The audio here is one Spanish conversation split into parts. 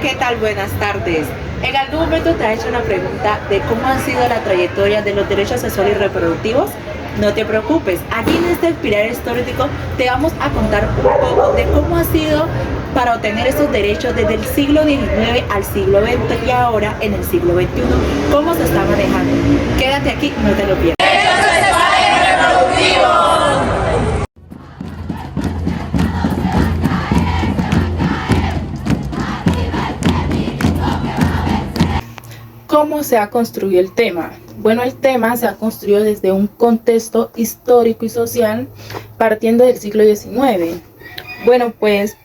¿qué tal? Buenas tardes. ¿En algún momento te has hecho una pregunta de cómo ha sido la trayectoria de los derechos sexuales y reproductivos? No te preocupes, aquí en este Pilar Histórico te vamos a contar un poco de cómo ha sido para obtener estos derechos desde el siglo XIX al siglo XX y ahora en el siglo XXI, cómo se está manejando. Quédate aquí, no te lo pierdas. ¡Derechos sexuales y reproductivos! ¿Cómo se ha construido el tema? Bueno, el tema se ha construido desde un contexto histórico y social partiendo del siglo XIX. Bueno, pues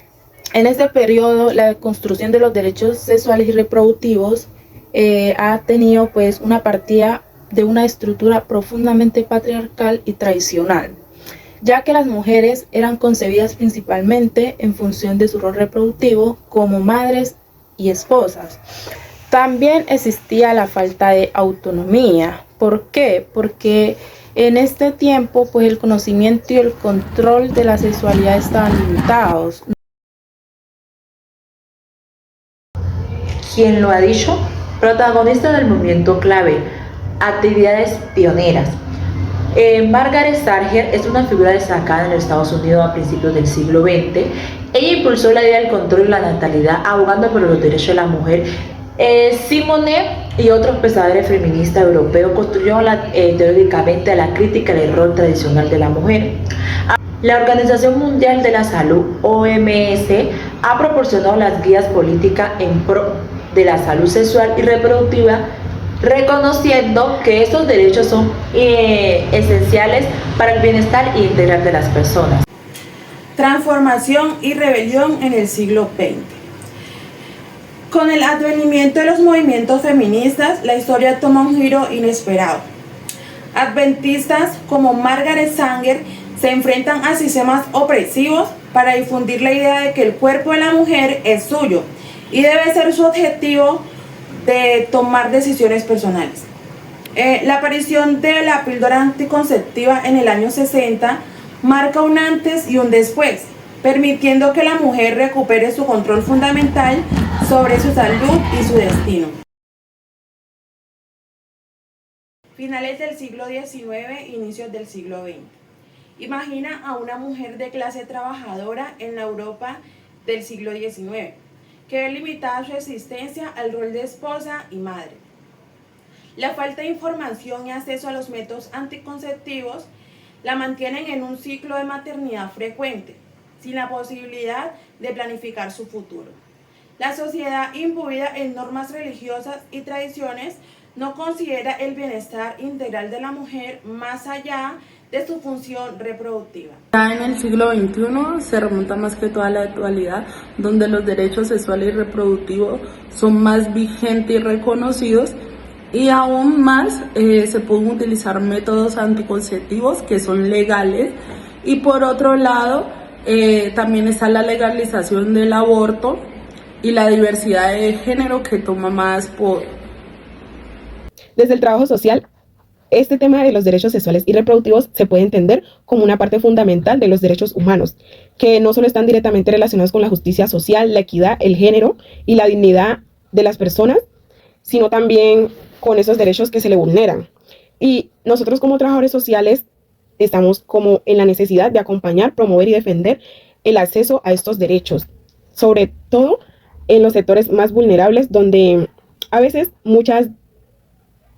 en este periodo la construcción de los derechos sexuales y reproductivos ha tenido pues una partida de una estructura profundamente patriarcal y tradicional, ya que las mujeres eran concebidas principalmente en función de su rol reproductivo como madres y esposas. También existía la falta de autonomía. ¿Por qué? Porque en este tiempo, pues el conocimiento y el control de la sexualidad estaban limitados. ¿Quién lo ha dicho? Protagonista del movimiento clave, actividades pioneras. Margaret Sanger es una figura destacada en los Estados Unidos a principios del siglo XX. Ella impulsó la idea del control de la natalidad, abogando por los derechos de la mujer. Simone y otros pensadores feministas europeos construyeron teóricamente la crítica del rol tradicional de la mujer. La Organización Mundial de la Salud, OMS, ha proporcionado las guías políticas en pro de la salud sexual y reproductiva, reconociendo que estos derechos son esenciales para el bienestar integral de las personas. Transformación y rebelión en el siglo XX. Con el advenimiento de los movimientos feministas, la historia toma un giro inesperado. Adventistas como Margaret Sanger se enfrentan a sistemas opresivos para difundir la idea de que el cuerpo de la mujer es suyo y debe ser su objetivo de tomar decisiones personales. La aparición de la píldora anticonceptiva en el año 60 marca un antes y un después, permitiendo que la mujer recupere su control fundamental sobre su salud y su destino. Finales del siglo XIX, inicios del siglo XX. Imagina a una mujer de clase trabajadora en la Europa del siglo XIX, que ve limitada su existencia al rol de esposa y madre. La falta de información y acceso a los métodos anticonceptivos la mantienen en un ciclo de maternidad frecuente, sin la posibilidad de planificar su futuro. La sociedad, imbuida en normas religiosas y tradiciones, no considera el bienestar integral de la mujer más allá de su función reproductiva. Ya en el siglo XXI se remonta más que toda la actualidad, donde los derechos sexuales y reproductivos son más vigentes y reconocidos, y aún más se pueden utilizar métodos anticonceptivos que son legales, y por otro lado también está la legalización del aborto y la diversidad de género que toma más por... Desde el trabajo social, este tema de los derechos sexuales y reproductivos se puede entender como una parte fundamental de los derechos humanos, que no solo están directamente relacionados con la justicia social, la equidad, el género y la dignidad de las personas, sino también con esos derechos que se le vulneran. Y nosotros como trabajadores sociales estamos como en la necesidad de acompañar, promover y defender el acceso a estos derechos, sobre todo en los sectores más vulnerables, donde a veces muchas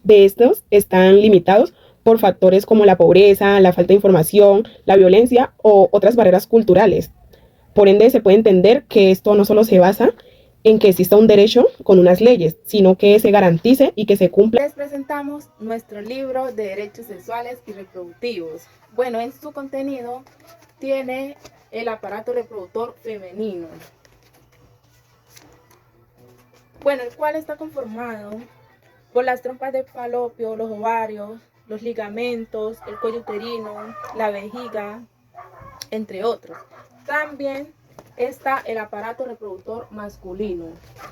de estos están limitados por factores como la pobreza, la falta de información, la violencia o otras barreras culturales. Por ende, se puede entender que esto no solo se basa en que exista un derecho con unas leyes, sino que se garantice y que se cumpla. Les presentamos nuestro libro de derechos sexuales y reproductivos. Bueno, en su contenido tiene el aparato reproductor femenino, bueno, el cual está conformado por las trompas de falopio, los ovarios, los ligamentos, el cuello uterino, la vejiga, entre otros. También está el aparato reproductor masculino,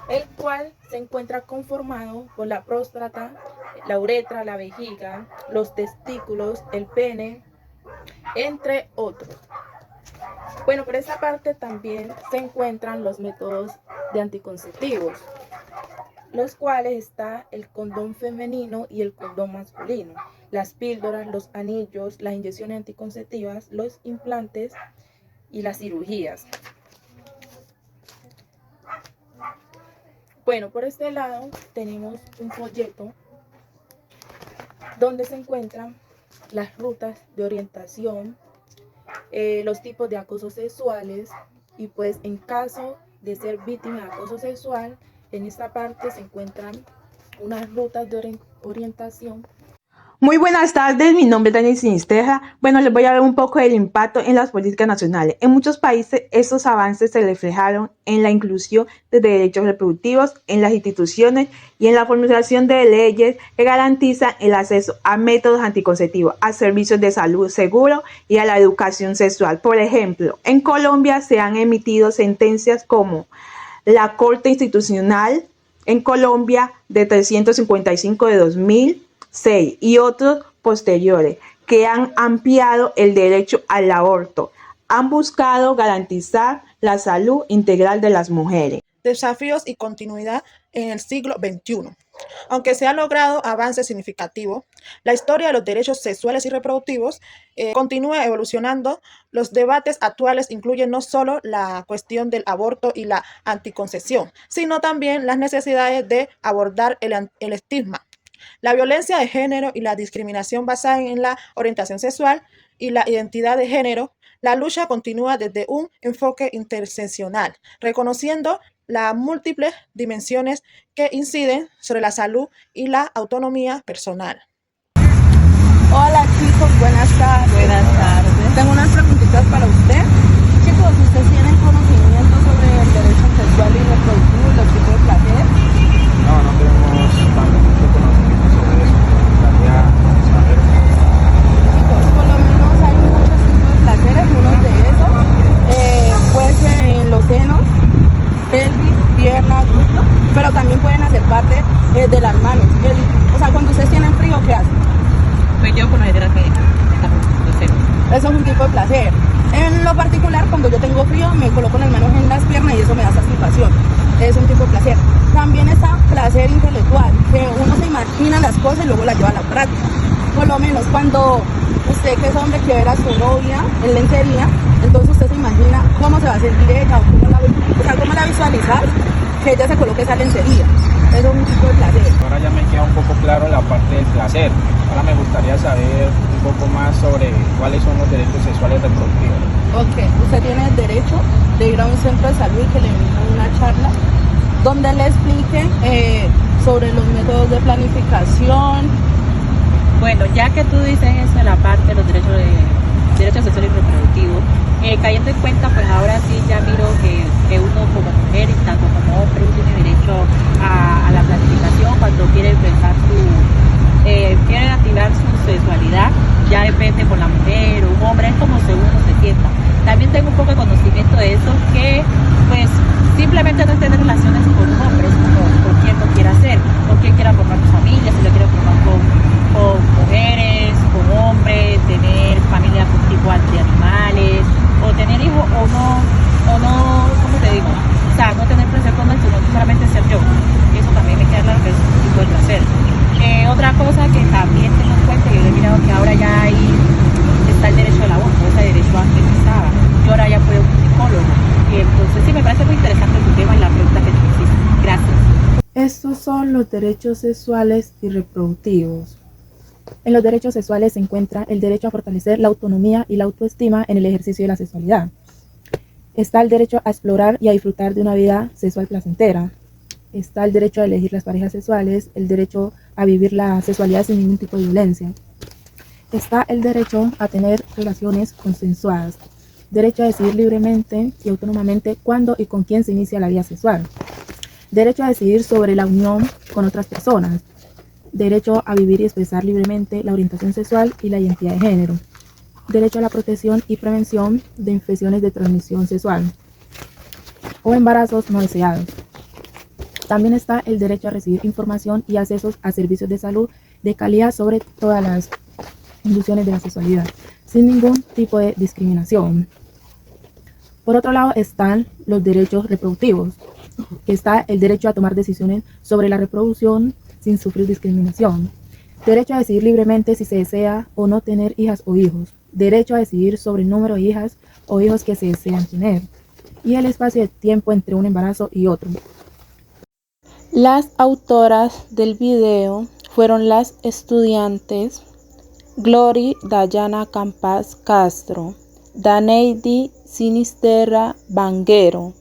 el cual se encuentra conformado por la próstata, la uretra, la vejiga, los testículos, el pene, entre otros. Bueno, por esta parte también se encuentran los métodos de anticonceptivos, los cuales está el condón femenino y el condón masculino, las píldoras, los anillos, las inyecciones anticonceptivas, los implantes y las cirugías. Bueno, por este lado tenemos un folleto donde se encuentran las rutas de orientación, los tipos de acoso sexuales y pues en caso de ser víctima de acoso sexual, en esta parte se encuentran unas rutas de orientación. Muy buenas tardes, mi nombre es Daniel Sinisterra. Bueno, les voy a hablar un poco del impacto en las políticas nacionales. En muchos países, estos avances se reflejaron en la inclusión de derechos reproductivos en las instituciones y en la formulación de leyes que garantizan el acceso a métodos anticonceptivos, a servicios de salud seguros y a la educación sexual. Por ejemplo, en Colombia se han emitido sentencias como la Corte Institucional en Colombia de 355 de 2006 y otros posteriores que han ampliado el derecho al aborto, han buscado garantizar la salud integral de las mujeres. Desafíos y continuidad en el siglo XXI. Aunque se ha logrado avances significativos, la historia de los derechos sexuales y reproductivos continúa evolucionando. Los debates actuales incluyen no solo la cuestión del aborto y la anticoncepción, sino también las necesidades de abordar el estigma, la violencia de género y la discriminación basada en la orientación sexual y la identidad de género. La lucha continúa desde un enfoque interseccional, reconociendo las múltiples dimensiones que inciden sobre la salud y la autonomía personal. Hola chicos, buenas tardes. Buenas tardes. Tengo unas preguntitas para usted. Chicos, ¿ustedes tienen conocimiento sobre el derecho sexual y reproductivo y los tipos de placer? No, no tenemos tanto conocimiento sobre eso. Me gustaría saber. Chicos, por lo menos hay muchos tipos de placeres. Uno de esos puede ser en los senos, pelvis, piernas, glúteos, pero también pueden hacer parte de las manos. O sea, cuando ustedes tienen frío, ¿qué hacen? Pues yo por lo general me Eso es un tipo de placer. En lo particular, cuando yo tengo frío, me coloco las manos en las piernas y eso me da satisfacción. Es un tipo de placer. También está placer intelectual, que uno se imagina las cosas y luego las lleva a la práctica. Por lo menos cuando usted, que es hombre, quiere ver a su novia en lencería, entonces usted se imagina cómo se va a sentir ella o cómo la visualizar, que ella se coloque esa lencería. Eso es un tipo de placer. Ahora ya me queda un poco claro la parte del placer. Ahora me gustaría saber un poco más sobre cuáles son los derechos sexuales reproductivos. Ok, usted tiene el derecho de ir a un centro de salud y que le brinden una charla donde le expliquen sobre los métodos de planificación. Bueno, ya que tú dices eso en la parte de los derechos sexuales y reproductivos, cayendo en cuenta, pues ahora sí ya miro que uno como mujer y tanto como hombre tiene derecho a la planificación cuando quiere empezar quieren activar su sexualidad, ya depende por la mujer o un hombre, es como según uno se sienta. También tengo un poco de conocimiento de eso, que pues simplemente no es tener relaciones con un hombre, es como con quien lo quiera hacer, con quien quiera formar su familia, si lo quiere formar con mujeres, con hombres, tener familia igual de animales, o tener hijos o no, ¿cómo te digo? O sea, no tener placer con él, sino solamente ser yo. Eso también me queda claro que es un tipo de placer. Otra cosa que también tengo en cuenta, yo he mirado que ahora ya está el derecho al aborto, ese derecho antes no estaba. Yo ahora ya puedo ir a un psicólogo. Y entonces sí, me parece muy interesante tu tema y la pregunta que tú hiciste. Gracias. Estos son los derechos sexuales y reproductivos. En los derechos sexuales se encuentra el derecho a fortalecer la autonomía y la autoestima en el ejercicio de la sexualidad. Está el derecho a explorar y a disfrutar de una vida sexual placentera. Está el derecho a elegir las parejas sexuales, el derecho a vivir la sexualidad sin ningún tipo de violencia. Está el derecho a tener relaciones consensuadas, derecho a decidir libremente y autónomamente cuándo y con quién se inicia la vida sexual, derecho a decidir sobre la unión con otras personas, derecho a vivir y expresar libremente la orientación sexual y la identidad de género, derecho a la protección y prevención de infecciones de transmisión sexual o embarazos no deseados. También está el derecho a recibir información y accesos a servicios de salud de calidad sobre todas las inducciones de la sexualidad, sin ningún tipo de discriminación. Por otro lado están los derechos reproductivos. Está el derecho a tomar decisiones sobre la reproducción sin sufrir discriminación. Derecho a decidir libremente si se desea o no tener hijas o hijos. Derecho a decidir sobre el número de hijas o hijos que se desean tener. Y el espacio de tiempo entre un embarazo y otro. Las autoras del video fueron las estudiantes Glory Dayana Campas Castro, Daneidi Sinisterra Banguero,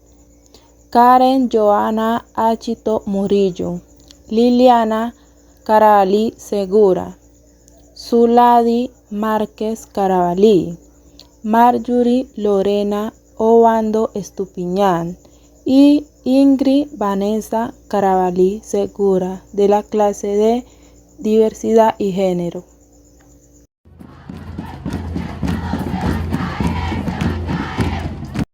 Karen Joana Achito Murillo, Liliana Carabalí Segura, Zuladi Márquez Carabalí, Marjorie Lorena Obando Estupiñán y Ingrid Vanessa Carabalí Segura de la clase de Diversidad y Género.